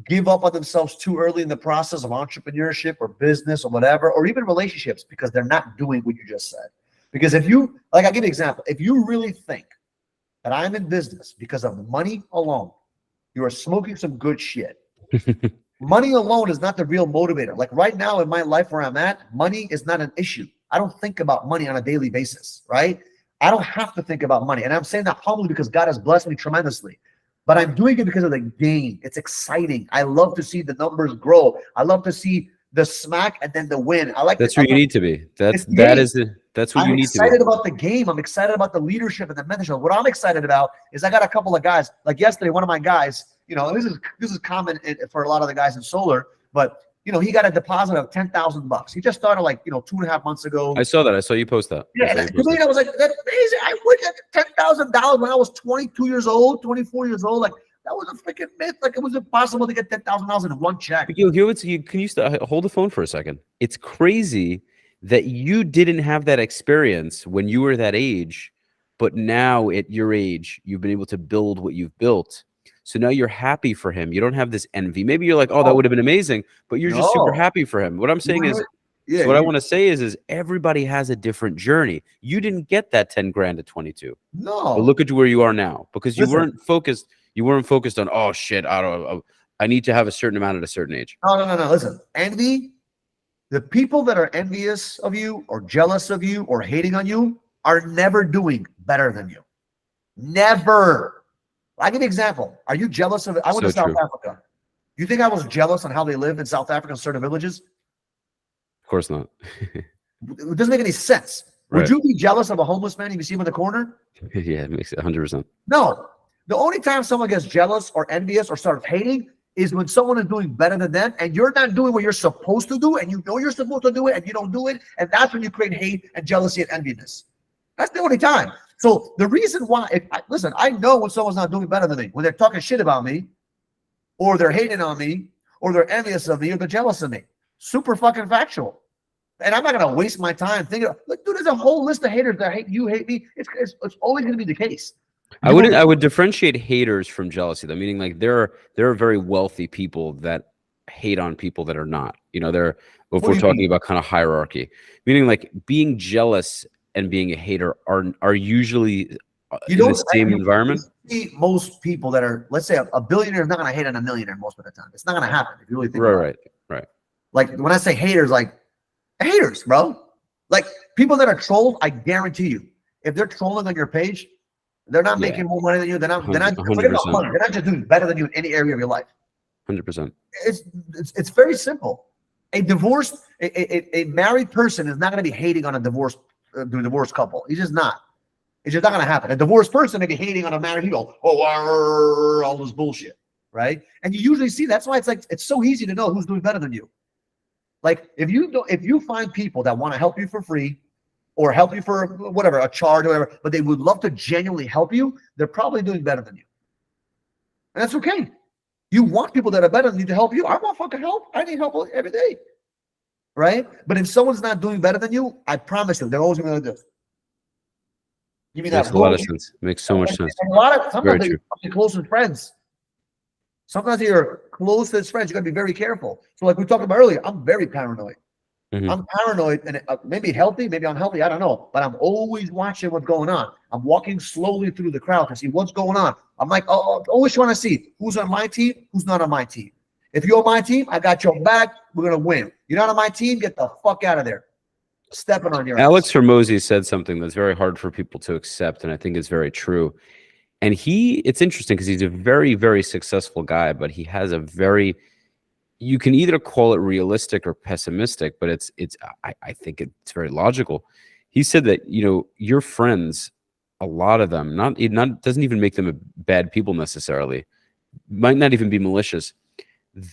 give up on themselves too early in the process of entrepreneurship or business or whatever, or even relationships, because they're not doing what you just said. Because if you, like, I'll give you an example. If you really think that I'm in business because of money alone, you are smoking some good shit. Money alone is not the real motivator. Like right now in my life where I'm at, money is not an issue. I don't think about money on a daily basis, right? I don't have to think about money. And I'm saying that humbly because God has blessed me tremendously. But I'm doing it because of the game. It's exciting. I love to see the numbers grow. I love to see the smack and then the win. I like that's where you need to be. That's what you need to be. I'm excited about the game. I'm excited about the leadership and the mentorship. What I'm excited about is I got a couple of guys. Like yesterday, one of my guys, you know, this is common for a lot of the guys in solar, but you know, he got a deposit of $10,000. He just started like, you know, 2.5 months ago. I saw that. I saw you post that. Yeah, to me, I was like, that's amazing. I would get $10,000 when I was 22 years old, 24 years old. Like, that was a freaking myth. Like, it was impossible to get $10,000 in one check. Can you hold the phone for a second? It's crazy that you didn't have that experience when you were that age, but now at your age, you've been able to build what you've built. So now you're happy for him. You don't have this envy. Maybe you're like, oh, that would have been amazing, but you're just super happy for him. What I'm saying is, I want to say is everybody has a different journey. You didn't get that 10 grand at 22. No. But look at where you are now, because you weren't focused. You weren't focused on, oh shit, I need to have a certain amount at a certain age. No. Listen, envy, the people that are envious of you or jealous of you or hating on you are never doing better than you. Never. I'll give you an example. Are you jealous of it? I went to South Africa. You think I was jealous on how they live in South Africa in certain villages? Of course not. It doesn't make any sense. Would you be jealous of a homeless man if you see him in the corner? Yeah, it makes it 100%. No. The only time someone gets jealous or envious or starts hating is when someone is doing better than them and you're not doing what you're supposed to do, and you know you're supposed to do it and you don't do it, and that's when you create hate and jealousy and enviness. That's the only time. So the reason why, listen, I know when someone's not doing better than me, when they're talking shit about me, or they're hating on me, or they're envious of me, or they're jealous of me. Super fucking factual. And I'm not gonna waste my time thinking, like, dude, there's a whole list of haters that hate you, hate me. It's always gonna be the case. I would differentiate haters from jealousy, though, meaning like there are very wealthy people that hate on people that are not. You know, if we're talking about kind of hierarchy, meaning like being jealous and being a hater are usually in the same environment. See most people that are, let's say, a billionaire is not going to hate on a millionaire most of the time. It's not going to happen if you really think about it. Right. Like when I say haters, like haters, bro. Like people that are trolled, I guarantee you, if they're trolling on your page, they're not making more money than you. They're not forget about money. They're not just doing better than you in any area of your life. 100%. It's very simple. A married person is not going to be hating on a divorced couple. He's just not. It's just not going to happen. A divorced person may be hating on a married. He go, all this bullshit, right? And you usually see that's why it's so easy to know who's doing better than you. Like if you find people that want to help you for free, or help you for whatever, a charge or whatever, but they would love to genuinely help you, they're probably doing better than you. And that's okay. You want people that are better than you to help you. I want fucking help. I need help every day. Right? But if someone's not doing better than you, I promise you, they're always going to do this. Give me that. Makes a lot of sense. Makes so much sense. Sometimes you're closest friends. Sometimes your closest friends, you got to be very careful. So like we talked about earlier, I'm very paranoid. Mm-hmm. I'm paranoid, and maybe healthy, maybe unhealthy, I don't know. But I'm always watching what's going on. I'm walking slowly through the crowd to see what's going on. I'm like, always trying to see who's on my team, who's not on my team. If you're on my team, I got your back. We're going to win. You're not on my team, get the fuck out of there. Stepping on your Alex Hormozi said something that's very hard for people to accept, and I think is very true. And it's interesting because he's a very, very successful guy, but he has a very, you can either call it realistic or pessimistic, but I think it's very logical. He said that, you know, your friends, a lot of them, doesn't even make them bad people necessarily, might not even be malicious.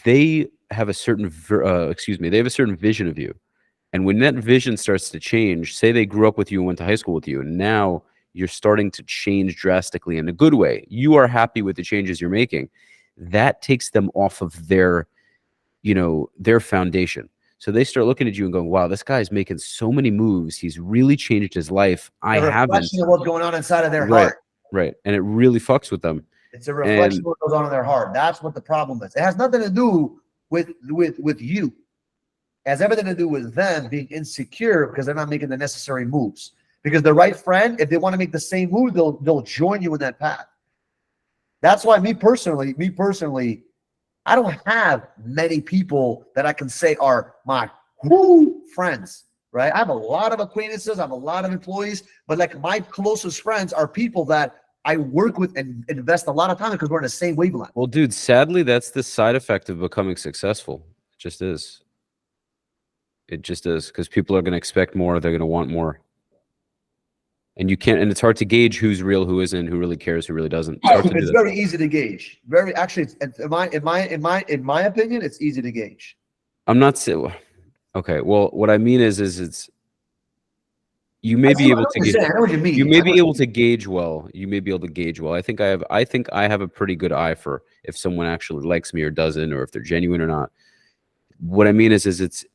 They have a certain, they have a certain vision of you. And when that vision starts to change, say they grew up with you and went to high school with you, and now you're starting to change drastically in a good way. You are happy with the changes you're making. That takes them off of their foundation. So they start looking at you and going, wow, this guy's making so many moves. He's really changed his life. I haven't. Reflection of what's going on inside of their Right, heart. right. And it really fucks with them. It's a reflection And of what goes on in their heart. That's what the problem is. It has nothing to do with you. It has everything to do with them being insecure because they're not making the necessary moves. Because the right friend, if they want to make the same move, they'll join you in that path. That's why me personally, I don't have many people that I can say are my friends, right? I have a lot of acquaintances, I have a lot of employees, but like my closest friends are people that I work with and invest a lot of time because we're in the same wavelength. well, dude, sadly, that's the side effect of becoming successful. It just is. It just is, because people are going to expect more. They're going to want more. And you can't, and it's hard to gauge who's real, who isn't, who really cares, who really doesn't. It's very easy to gauge. Very, actually, in my opinion, it's easy to gauge. I'm not saying, okay. Well, what I mean is it's, you may be able to gauge. I know what you mean. You may be able to gauge well. You may be able to gauge well. I think I have a pretty good eye for if someone actually likes me or doesn't, or if they're genuine or not. What I mean is it's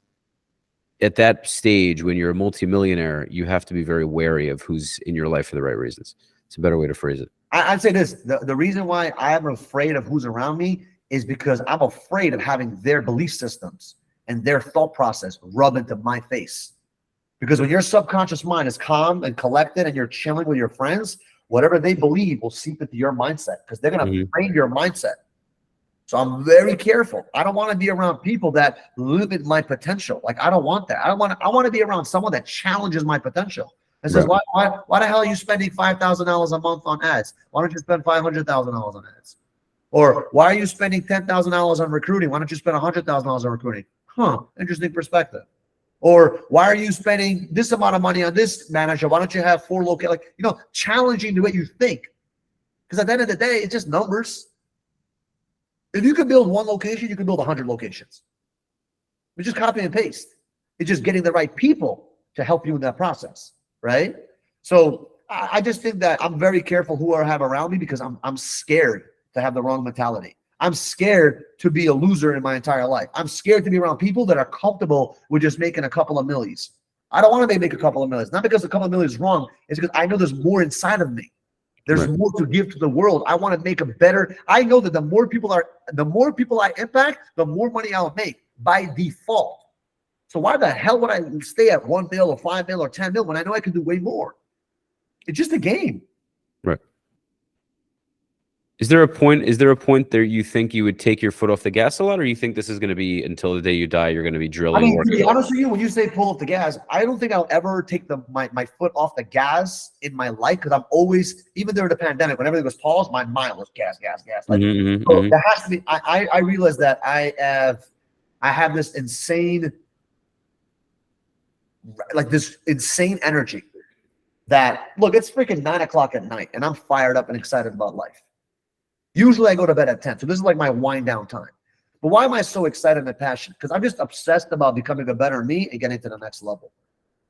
at that stage when you're a multimillionaire, you have to be very wary of who's in your life for the right reasons. It's a better way to phrase it. I'd say this: the reason why I'm afraid of who's around me is because I'm afraid of having their belief systems and their thought process rub into my face. Because when your subconscious mind is calm and collected and you're chilling with your friends, whatever they believe will seep into your mindset because they're going to frame your mindset. So I'm very careful. I don't want to be around people that limit my potential. Like, I don't want that. I want to be around someone that challenges my potential and says, why the hell are you spending $5,000 a month on ads? Why don't you spend $500,000 on ads? Or why are you spending $10,000 on recruiting? Why don't you spend $100,000 on recruiting? Interesting perspective. Or why are you spending this amount of money on this manager? Why don't you have 4 locations? Like, challenging the way you think. Because at the end of the day, it's just numbers. If you can build 1 location, you can build 100 locations. It's just copy and paste. It's just getting the right people to help you in that process, right? So I just think that I'm very careful who I have around me because I'm scared to have the wrong mentality. I'm scared to be a loser in my entire life. I'm scared to be around people that are comfortable with just making a couple of millions. I don't want to make a couple of millions. Not because a couple of millions is wrong. It's because I know there's more inside of me. There's more to give to the world. I want to make a better. I know that the more people I impact, the more money I'll make by default. So why the hell would I stay at 1 mil or 5 mil or 10 mil when I know I can do way more? It's just a game. Right. Is there a point there you think you would take your foot off the gas a lot, or you think this is going to be until the day you die, you're going to be drilling? I mean, to be honest with you, when you say pull off the gas, I don't think I'll ever take my foot off the gas in my life because I'm always, even during the pandemic, when everything was paused, my mind was gas. Like, there has to be. I realize that I have this insane, this insane energy. That look, it's freaking 9 o'clock at night, and I'm fired up and excited about life. Usually I go to bed at 10. So this is like my wind down time. But why am I so excited and passionate? Because I'm just obsessed about becoming a better me and getting to the next level.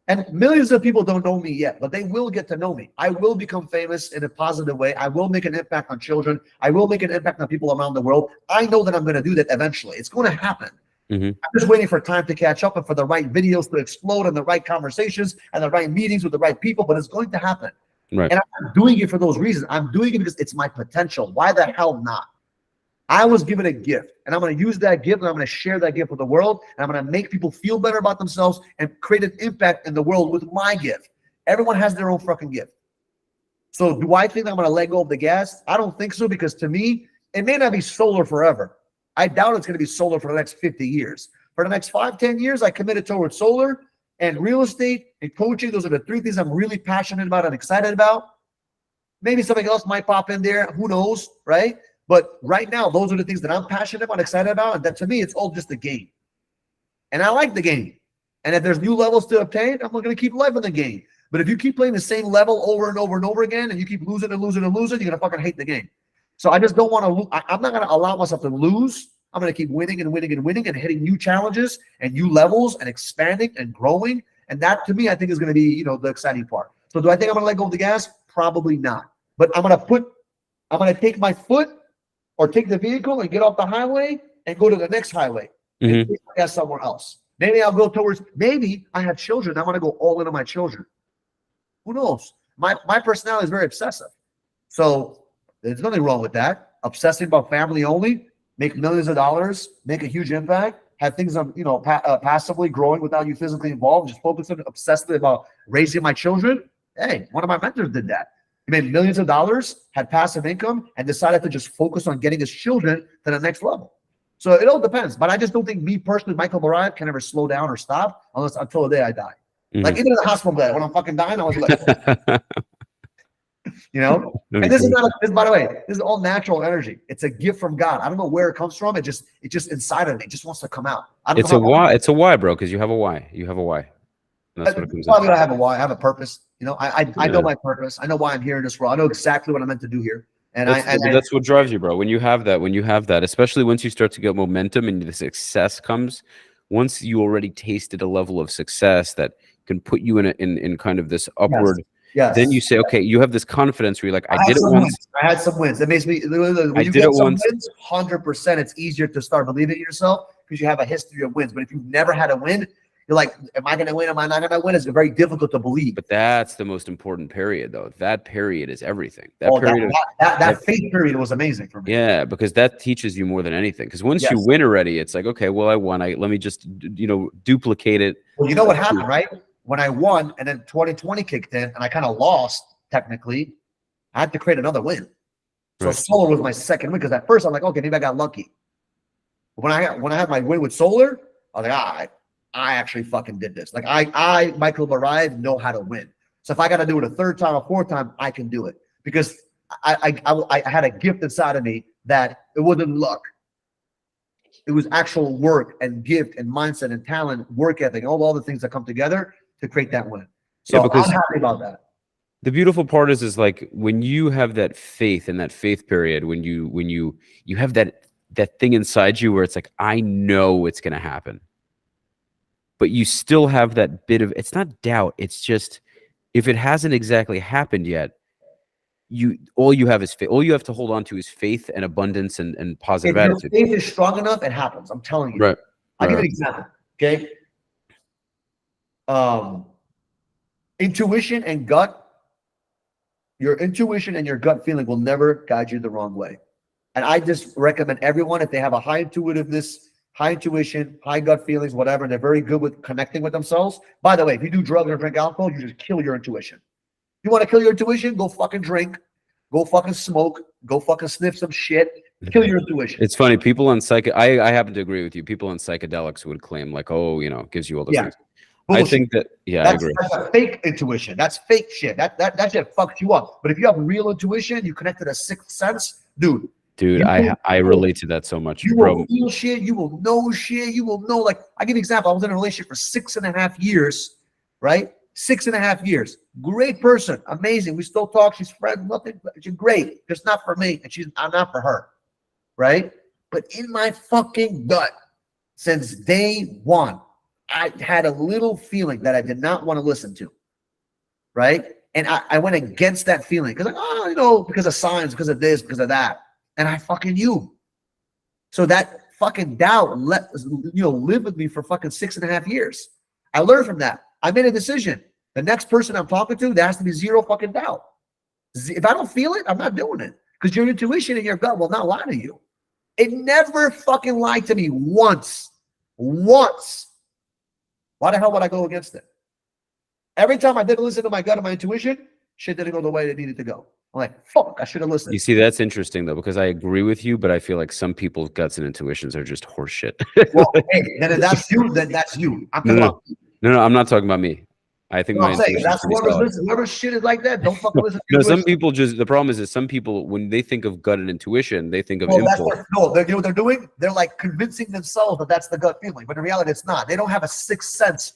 And millions of people don't know me yet, but they will get to know me. I will become famous in a positive way. I will make an impact on children. I will make an impact on people around the world. I know that I'm going to do that eventually. It's going to happen. I'm just waiting for time to catch up and for the right videos to explode and the right conversations and the right meetings with the right people, but it's going to happen. Right. And I'm not doing it for those reasons. I'm doing it because it's my potential. Why the hell not? I was given a gift, and I'm going to use that gift, and I'm going to share that gift with the world, and I'm going to make people feel better about themselves and create an impact in the world with my gift. Everyone has their own fucking gift. So do I think I'm going to let go of the gas? I don't think so, because to me, it may not be solar forever. I doubt it's going to be solar for the next 50 years. For the next 5-10 years, I committed towards solar and real estate and coaching. Those are the 3 things I'm really passionate about and excited about. Maybe something else might pop in there. Who knows, right? But right now, those are the things that I'm passionate about, excited about. And that to me, it's all just a game. And I like the game. And if there's new levels to obtain, I'm going to keep living the game. But if you keep playing the same level over and over and over again, and you keep losing and losing and losing, you're going to fucking hate the game. So I just don't want to lose. I'm not going to allow myself to lose. I'm going to keep winning and winning and winning and hitting new challenges and new levels and expanding and growing. And that, to me, I think is going to be, the exciting part. So do I think I'm going to let go of the gas? Probably not. But I'm going to take my foot or take the vehicle and get off the highway and go to the next highway and take my gas somewhere else. Maybe I'll go towards, maybe I have children. I want to go all in on my children. Who knows? My personality is very obsessive. So there's nothing wrong with that. Obsessing about family only, make millions of dollars, make a huge impact, have things, passively growing without you physically involved, just focusing obsessively about raising my children. Hey, one of my mentors did that. He made millions of dollars, had passive income, and decided to just focus on getting his children to the next level. So it all depends. But I just don't think me personally, Michael Barayev, can ever slow down or stop until the day I die. Like even in the hospital bed, when I'm fucking dying, I was like, And this is not. By the way, this is all natural energy. It's a gift from God. I don't know where it comes from. It just inside of me. It just wants to come out. It's a why. It's a why, bro. Because you have a why. You have a why. That's what it comes down to. I have a why. I have a purpose. I know my purpose. I know why I'm here in this world. I know exactly what I'm meant to do here. And that's what drives you, bro. When you have that, especially once you start to get momentum and the success comes, once you already tasted a level of success that can put you in kind of this upward. Yes. Then you say, okay, you have this confidence where you're like, I did it once. I had some wins. It makes me. When you get some wins, 100%. It's easier to start believing in yourself because you have a history of wins. But if you've never had a win, you're like, am I going to win? Am I not going to win? It's very difficult to believe. But that's the most important period, though. That period is everything. That faith period was amazing for me. Yeah, because that teaches you more than anything. Because once you win already, it's like, okay, well, I won. Let me just, duplicate it. Well, you know what happened, right? When I won and then 2020 kicked in and I kind of lost technically, I had to create another win. So solar was my second win because at first I'm like, okay, maybe I got lucky. But when I had my win with solar, I was like, I actually fucking did this. Like I Michael Barayev, know how to win. So if I got to do it a third time or fourth time, I can do it because I had a gift inside of me that it wasn't luck. It was actual work and gift and mindset and talent, work ethic, all the things that come together to create that win. So I'm happy about that. The beautiful part is like when you have that faith in that faith period, when you have that thing inside you where it's like, I know it's going to happen, but you still have that bit of, it's not doubt. It's just, if it hasn't exactly happened yet, all you have is faith. All you have to hold on to is faith and abundance and positive attitude. If your faith is strong enough, it happens. I'm telling you. Right. I'll give you an example. Okay. Intuition and gut. Your intuition and your gut feeling will never guide you the wrong way. And I just recommend everyone, if they have a high intuitiveness, high intuition, high gut feelings, whatever, and they're very good with connecting with themselves. By the way, if you do drugs or drink alcohol, you just kill your intuition. You want to kill your intuition? Go fucking drink. Go fucking smoke. Go fucking sniff some shit. Kill your intuition. It's funny. People on I happen to agree with you. People on psychedelics would claim like, oh, gives you all the things. Bullshit. I think that, I agree. That's a fake intuition. That's fake shit. That shit fucks you up. But if you have real intuition, you connect to the sixth sense, dude. I relate to that so much. You will feel shit. You will know shit. You will know. Like, I give you an example. I was in a relationship for 6.5 years, right? 6.5 years. Great person. Amazing. We still talk. She's friends. Nothing. She's great. Just not for me. And I'm not for her. Right? But in my fucking gut, since day one, I had a little feeling that I did not want to listen to. Right? And I went against that feeling. Because because of signs, because of this, because of that. And I fucking knew. So that fucking doubt lived with me for fucking 6.5 years. I learned from that. I made a decision. The next person I'm talking to, there has to be zero fucking doubt. If I don't feel it, I'm not doing it. Because your intuition and your gut will not lie to you. It never fucking lied to me once. Once. Why the hell would I go against it? Every time I didn't listen to my gut and my intuition, shit didn't go the way it needed to go. I'm like, fuck, I should have listened. You see, that's interesting though, because I agree with you, but I feel like some people's guts and intuitions are just horseshit. Well, hey, then if that's you, then that's you. No, I'm not talking about me. I think that's whoever shit is like that. Don't fucking listen. No, some people the problem is that some people, when they think of gut and intuition, they think of impulse. You know what they're doing? They're like convincing themselves that that's the gut feeling, but in reality, it's not. They don't have a sixth sense.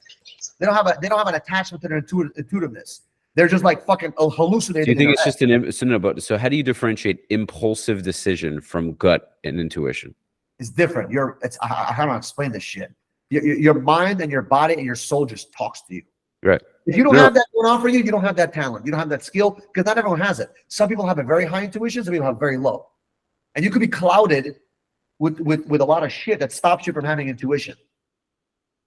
They don't have an attachment to their intuitiveness. They're just like fucking hallucinating. Do you think it's just so how do you differentiate impulsive decision from gut and intuition? It's different. I don't explain this shit. Your mind and your body and your soul just talks to you. Right. If you don't have that going on for you, you don't have that talent. You don't have that skill because not everyone has it. Some people have a very high intuition, some people have very low. And you could be clouded with a lot of shit that stops you from having intuition.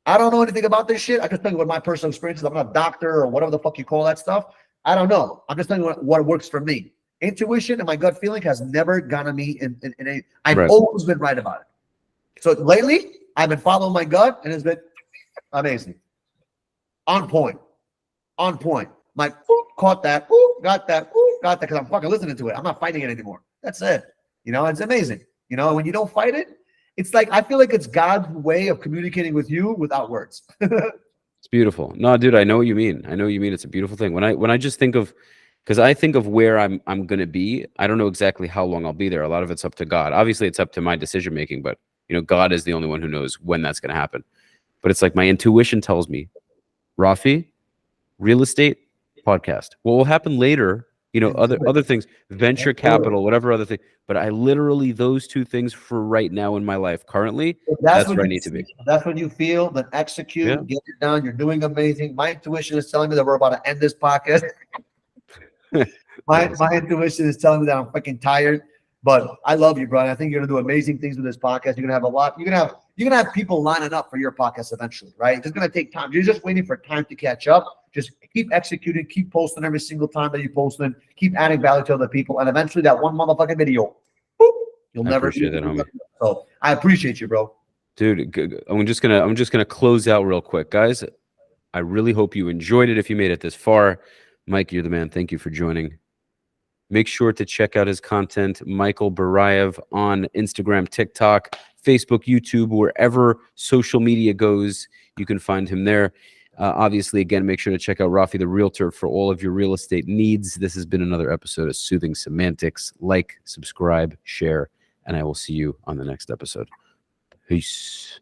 I don't know anything about this shit. I can tell you what my personal experience is. I'm not a doctor or whatever the fuck you call that stuff. I don't know. I'm just telling you what works for me. Intuition and my gut feeling has never gone to me in a. I've always been right about it. So lately, I've been following my gut, and it's been amazing. On point. On point. My caught that, got that, because I'm fucking listening to it. I'm not fighting it anymore. That's it. You know, it's amazing. You know, when you don't fight it, it's like I feel like it's God's way of communicating with you without words. It's beautiful. No, dude, I know what you mean. I know what you mean. It's a beautiful thing. When I just think of, because I think of where I'm gonna be, I don't know exactly how long I'll be there. A lot of it's up to God. Obviously, it's up to my decision making, but you know, God is the only one who knows when that's gonna happen. But it's like my intuition tells me, Rafi, real estate, podcast. What will happen later? You know, other things, venture capital, whatever other thing. But I literally, those two things for right now in my life currently, that's where I need to be. That's what you feel, then execute, get it done. You're doing amazing. My intuition is telling me that we're about to end this podcast. my intuition is telling me that I'm freaking tired. But I love you, Brian. I think you're gonna do amazing things with this podcast. You're gonna have a lot. You're gonna have people lining up for your podcast eventually, right? It's gonna take time. You're just waiting for time to catch up. Just keep executing, keep posting every single time that you post them, keep adding value to other people, and eventually that one motherfucking video, boop, you'll never appreciate that, homie. So I appreciate you, bro. Dude, I'm just gonna close out real quick, guys. I really hope you enjoyed it. If you made it this far, Mike, you're the man. Thank you for joining. Make sure to check out his content, Michael Barayev, on Instagram, TikTok, Facebook, YouTube, wherever social media goes, you can find him there. Obviously, again, make sure to check out Rafi the Realtor for all of your real estate needs. This has been another episode of Soothing Semantics. Like, subscribe, share, and I will see you on the next episode. Peace.